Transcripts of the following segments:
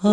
جمال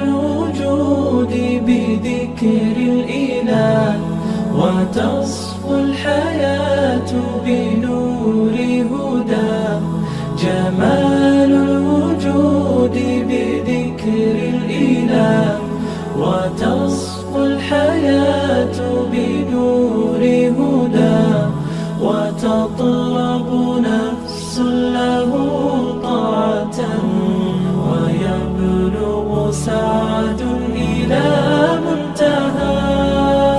الوجود بذكر الإله، وتصفو الحياة بنور هداه. جمال الوجود بذكر الإله، وتصفو الحياة بنور هداه. وتطلب نفس له طاعة، ويبلغ سعد إلى منتهى.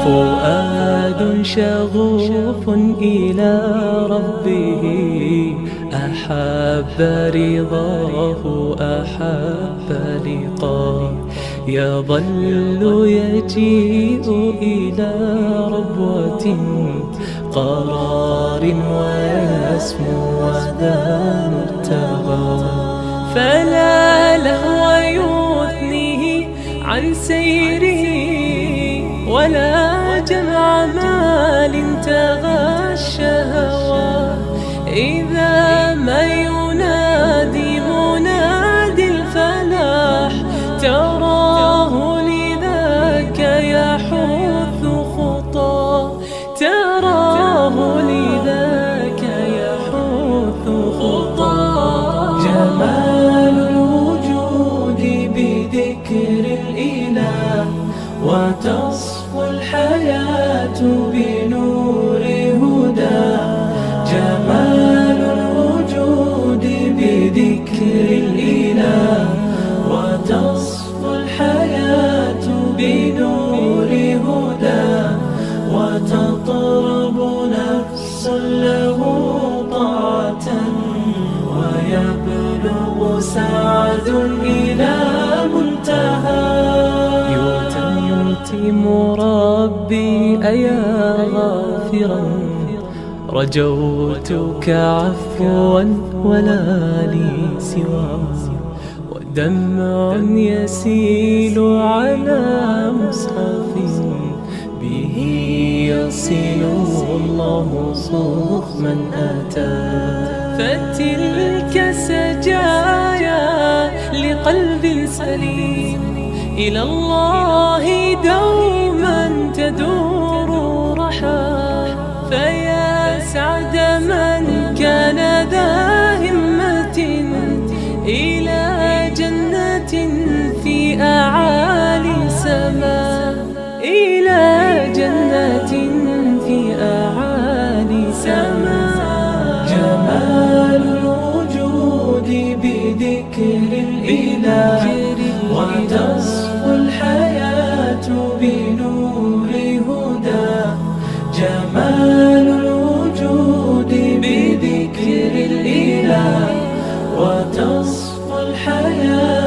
فؤاد شغوف إلى ربه، أحب رضاه أحب لقاه. يظل يجيء إلى ربوة قرار، ويسمو وذا مرتغى. فلا لهو يثنيه عن سيره، ولا جمع مال تغى الشهوى. إذا ما ينادي منادي الفلاح، تراه لذاك يحث خطاه. تراه لذاك يحث خطاه. جمال الوجود بذكر الإله، وتصفو الحياة بنور هداه. جمال الوجود بذكر الإله، وتصفو الحياة بنور هداه. وتطرب نفس له طاعة، ويبلغ سعد إلى منتهى. يتم ربي أيا غافرا، رجوتك عفوا ولا لي سوى. ودمع يسيل على مصحف، به يصل الله صوف من أتى. فتلك سجايا لقلب سليم، إلى الله دوما تدور رحى. فيا سعد من كان ذا همة، إلى جنة في أعالي سماء. إلى جنة في أعالي سماء. جمال الوجود بذكر الإله، وتصفو الحياة بنور هداه. جمال الوجود بذكر الإله، وتصفو الحياة